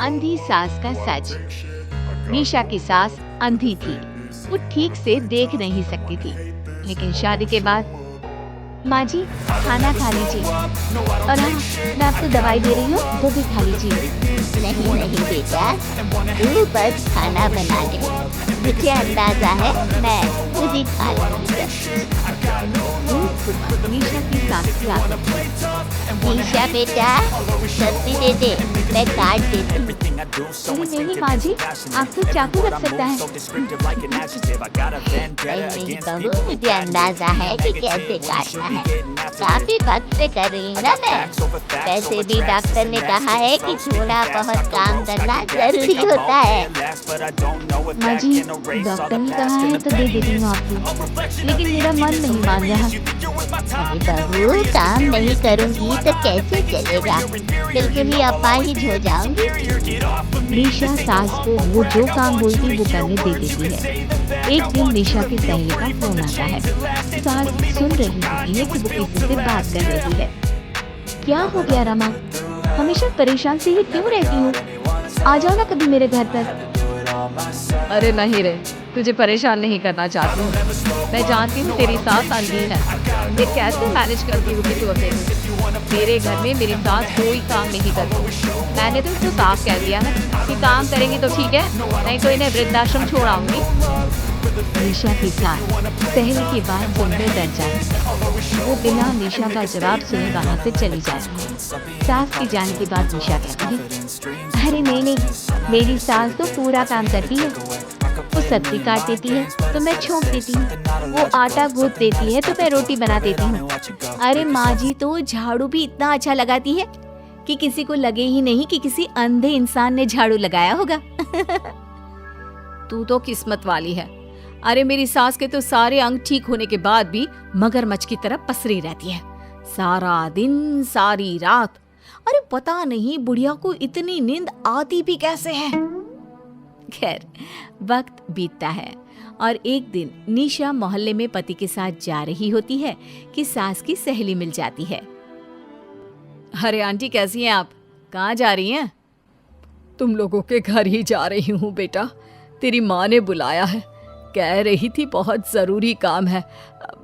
अंधी सास का सच। निशा की सास अंधी थी। वो ठीक से देख नहीं सकती थी, लेकिन शादी के बाद माँ जी खाना खा लीजिए, और हाँ मैं आपको दवाई दे रही हूँ वो भी खा लीजिए। नहीं नहीं बेटा, तू बस खाना बना दे, मुझे अंदाजा है मैं खुद ही खा लूँगी। निशा की सास की आदत। निशा बेटा, सब्जी दे दे, मैं काट देती हूँ। अरे नहीं माँ जी, आप तो चाकू रख सकता है। नहीं बहू, मुझे अंदाजा है कि कैसे काटना है। काफी वक्त से कर रही हूँ ना मैं। वैसे भी डॉक्टर ने कहा है कि थोड़ा बहुत काम करना जरूरी होता है। माँ जी डॉक्टर ने कहा है तो दे देती हूँ आपको, लेकिन मेरा मन नहीं मान रहा। अरे बहू, काम नहीं करूँगी तो कैसे चलेगा? बिल्कुल ही अपाहिज हो जाऊंगी। निशा सास को वो जो काम बोलती वो करने दे देती है। एक दिन निशा की सहेली का फोन आता है। सास सुन रही होती है कि वो किसी से बात कर रही है। क्या हो गया रमा, हमेशा परेशान से ही क्यों रहती हूँ? आ जाओ ना कभी मेरे घर पर। अरे नहीं रे, तुझे परेशान नहीं करना चाहती हूँ। मैं जानती हूँ तेरी सास अंधी है, ये कैसे मैनेज करती होगी तू अकेले। मेरे घर में मेरी सास कोई काम नहीं करती। मैंने तो इसको साफ कह दिया है कि काम करेंगी तो ठीक है, नहीं तो इन्हें वृद्धाश्रम छोड़ आऊंगी। निशा की सास सहेली की बात सुनकर डर जाती है। वो बिना निशा का जवाब सुने वहाँ से चली जाती है। सास की जाने के बाद निशा कहती है, अरे नहीं नहीं, मेरी सास तो पूरा काम करती है। वो सब्जी काट देती है तो मैं छोंक देती हूँ, वो आटा गूंथ देती है तो मैं रोटी बना देती हूँ। अरे माँ जी तो झाड़ू भी इतना अच्छा लगाती है कि किसी को लगे ही नहीं कि किसी अंधे इंसान ने झाड़ू लगाया होगा। तू तो किस्मत वाली है। अरे मेरी सास के तो सारे अंग ठीक होने के बाद भी मगरमच्छ की तरह पसरी रहती है, सारा दिन सारी रात। अरे पता नहीं बुढ़िया को इतनी नींद आती भी कैसे है। खैर वक्त बीतता है और एक दिन निशा मोहल्ले में पति के साथ जा रही होती है कि सास की सहेली मिल जाती है। अरे आंटी कैसी हैं आप, कहाँ जा रही हैं? तुम लोगों के घर ही जा रही हूँ बेटा, तेरी माँ ने बुलाया है, कह रही थी बहुत जरूरी काम है।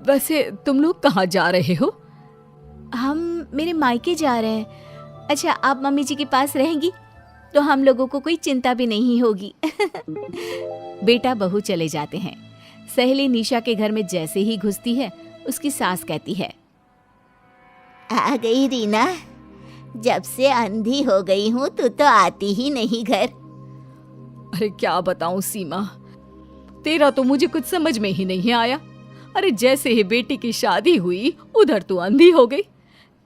वैसे तुम लोग कहाँ जा रहे हो? हम मेरे मायके जा रहे हैं। अच्छा आप मम्मी जी के पास रहेंगी तो हम लोगों को कोई चिंता भी नहीं होगी। बेटा बहू चले जाते हैं। सहेली निशा के घर में जैसे ही घुसती है उसकी सास कहती है, आ गई रीना, जब से अंधी हो गई हूँ तू तो आती ही नहीं घर। अरे क्या बताऊं सीमा, तेरा तो मुझे कुछ समझ में ही नहीं आया। अरे जैसे ही बेटी की शादी हुई उधर तू अंधी हो गई,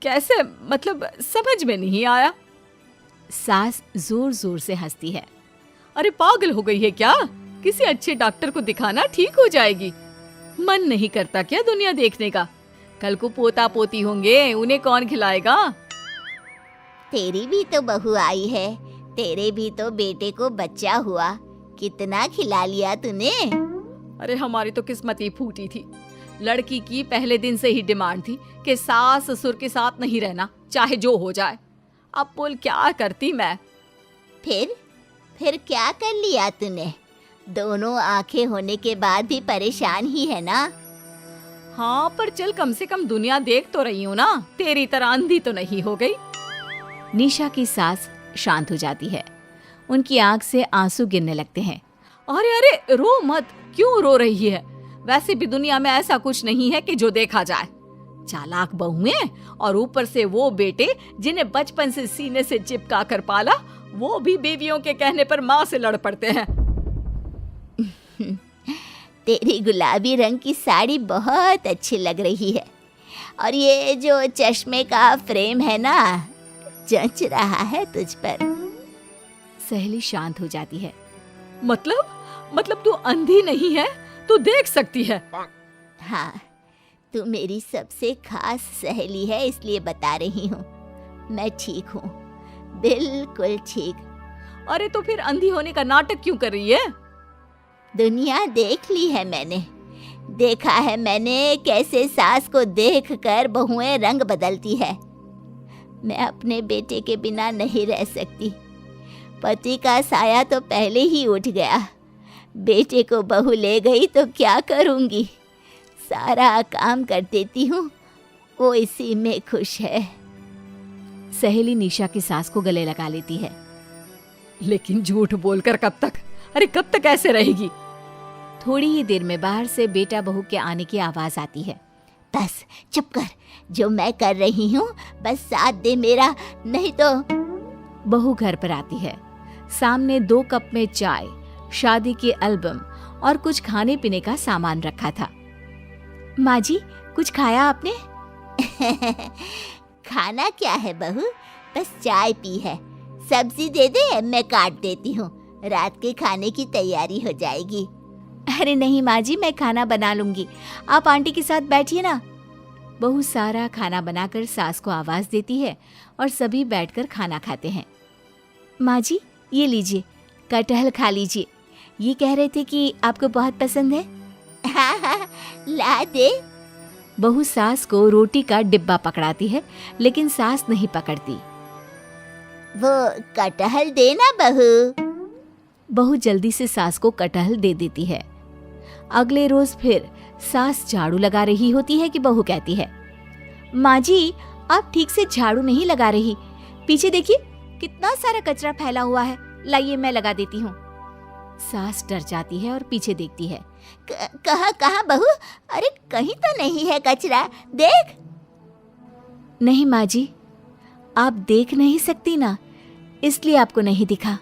कैसे, मतलब समझ में नहीं आया। सास जोर जोर से हंसती है। अरे पागल हो गई है क्या? किसी अच्छे डॉक्टर को दिखाना, ठीक हो जाएगी। मन नहीं करता क्या दुनिया देखने का? कल को पोता पोती होंगे, उन्हें कौन खिलाएगा? तेरी भी तो बहू आई है, तेरे भी तो बेटे को बच्चा हुआ, कितना खिला लिया तूने। अरे हमारी तो किस्मत ही फूटी थी। लड़की की पहले दिन से ही डिमांड थी कि सास ससुर के साथ नहीं रहना, चाहे जो हो जाए। अब बोल क्या करती मैं। फिर क्या कर लिया तूने? दोनों आंखें होने के बाद भी परेशान ही है ना? हाँ पर चल कम से कम दुनिया देख तो रही हूँ ना, तेरी तरह अंधी तो नहीं हो गई। निशा की सास शांत हो जाती है, उनकी आंख से आंसू गिरने लगते हैं। अरे अरे रो मत, क्यों रो रही है? वैसे भी दुनिया में ऐसा कुछ नहीं है कि जो देखा जाए। चालाक बहुएं और ऊपर से वो बेटे जिन्हें बचपन से सीने से चिपका कर पाला, वो भी बीवियों के कहने पर माँ से लड़ पड़ते हैं। तेरी गुलाबी रंग की साड़ी बहुत अच्छी लग रही है, और ये जो चश्मे का फ्रेम है ना, जच रहा है तुझ पर। सहेली शांत हो जाती है। मतलब तू अंधी नहीं है, तू देख सकती है। हाँ, तू मेरी सबसे खास सहेली है, इसलिए बता रही हूँ। मैं ठीक हूँ, बिल्कुल ठीक। अरे तो फिर अंधी होने का नाटक क्यों कर रही है? दुनिया देख ली है मैंने, देखा है मैंने कैसे सास को देखकर बहुएं रंग बदलती है। मैं अपने बेटे के बिना नहीं रह सकती। पति का साया तो पहले ही उठ गया, बेटे को बहू ले गई तो क्या करूँगी। सारा काम कर देती हूँ, वो इसी में खुश है। सहेली निशा की सास को गले लगा लेती है। लेकिन झूठ बोलकर कब तक? अरे कब तक ऐसे रहेगी? थोड़ी ही देर में बाहर से बेटा बहू के आने की आवाज आती है। बस चुप कर, जो मैं कर रही हूँ बस साथ दे मेरा, नहीं तो। बहू घर पर आती है। सामने 2 कप में चाय, शादी की एल्बम और कुछ खाने पीने का सामान रखा था। माँ जी, कुछ खाया आपने? खाना क्या है बहू, बस चाय पी है। सब्जी दे दे, मैं काट देती हूँ, रात के खाने की तैयारी हो जाएगी। अरे नहीं माँ जी, मैं खाना बना लूंगी, आप आंटी के साथ बैठिए ना। बहू सारा खाना बनाकर सास को आवाज देती है और सभी बैठकर खाना खाते हैं। माँ जी, ये लीजिए, कटहल खा लीजिए, ये कह रहे थे कि आपको बहुत पसंद है। हाँ हाँ, ला दे। बहू सास को रोटी का डिब्बा पकड़ाती है, लेकिन सास नहीं पकड़ती। वो कटहल देना बहू। बहू जल्दी से सास को कटहल दे देती है। अगले रोज फिर सास झाड़ू लगा रही होती है कि बहू कहती है, माँ जी, आप ठीक से झाड़ू नहीं लगा रही, पीछे देखिए कितना सारा कचरा फैला हुआ है, लाइए मैं लगा देती हूँ। सास डर जाती है और पीछे देखती है। कहाँ बहू? अरे कहीं तो नहीं है कचरा, देख। नहीं माँ जी, आप देख नहीं सकती ना, इसलिए आपको नहीं दिखा।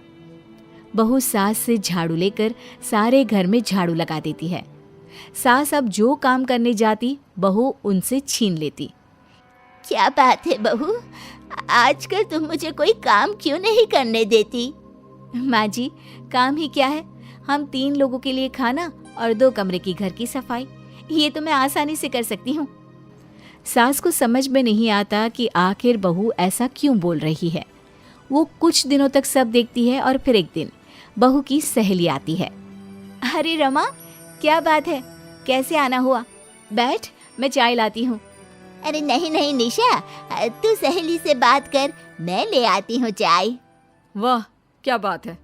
बहू सास से झाड़ू लेकर सारे घर में झाड़ू लगा देती है। सास अब जो काम करने जाती, बहू उनसे छीन लेती। क्या बात है बहू, आजकल तुम मुझे कोई काम क्यों नहीं करने देती? माँ जी, काम ही क्या है, हम 3 लोगों के लिए खाना और 2 कमरे की घर की सफाई, ये तो मैं आसानी से कर सकती हूँ। सास को समझ में नहीं आता कि आखिर बहू ऐसा क्यों बोल रही है। वो कुछ दिनों तक सब देखती है और फिर एक दिन बहू की सहेली आती है। अरे रमा, क्या बात है, कैसे आना हुआ? बैठ, मैं चाय लाती हूँ। अरे नहीं नहीं निशा, तू सहेली से बात कर, मैं ले आती हूँ चाय। वाह, क्या बात है,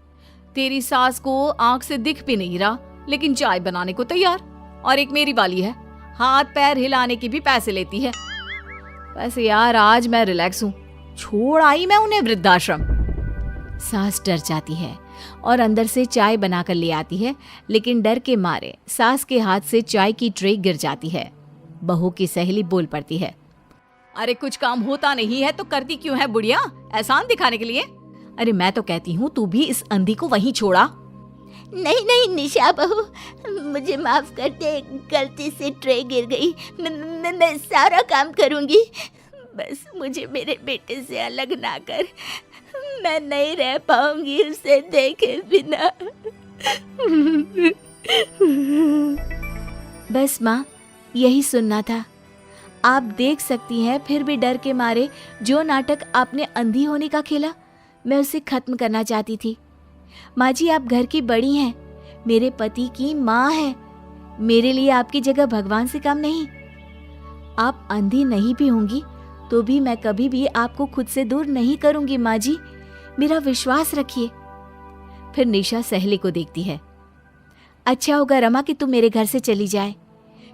तेरी सास को आंख से दिख भी नहीं रहा, लेकिन चाय बनाने को तैयार। और एक मेरी वाली है, हाथ पैर हिलाने की भी पैसे लेती है। वैसे यार आज मैं रिलैक्स हूँ, छोड़ आई मैं उन्हें वृद्धाश्रम। सास डर जाती है और अंदर से चाय बनाकर ले आती है, लेकिन डर के मारे सास के हाथ से चाय की ट्रे गिर जाती है। बहू की सहेली बोल पड़ती है, अरे कुछ काम होता नहीं है तो करती क्यों है बुढ़िया, एहसान दिखाने के लिए? अरे मैं तो कहती हूँ तू भी इस अंधी को वहीं छोड़ा। नहीं नहीं निशा बहू, मुझे माफ कर दे, गलती से ट्रे गिर गई, मैं सारा काम करूँगी, बस मुझे मेरे बेटे से अलग ना कर, मैं नहीं रह पाऊंगी उसे देखे बिना। बस माँ, यही सुनना था। आप देख सकती हैं, फिर भी डर के मारे जो नाटक आपने अंधी होने का खेला, मैं उसे खत्म करना चाहती थी। माँ जी, आप घर की बड़ी हैं, मेरे पति की माँ है, मेरे लिए आपकी जगह भगवान से कम नहीं। आप अंधी नहीं भी होंगी तो भी मैं कभी भी आपको खुद से दूर नहीं करूंगी माँ जी, मेरा विश्वास रखिए। फिर निशा सहेली को देखती है। अच्छा होगा रमा कि तुम मेरे घर से चली जाए,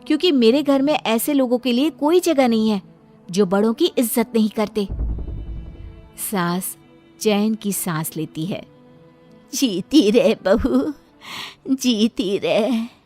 क्योंकि मेरे घर में ऐसे लोगों के लिए कोई जगह नहीं है जो बड़ों की इज्जत नहीं करते। सास चैन की सांस लेती है। जीती रहे बहू, जीती रहे।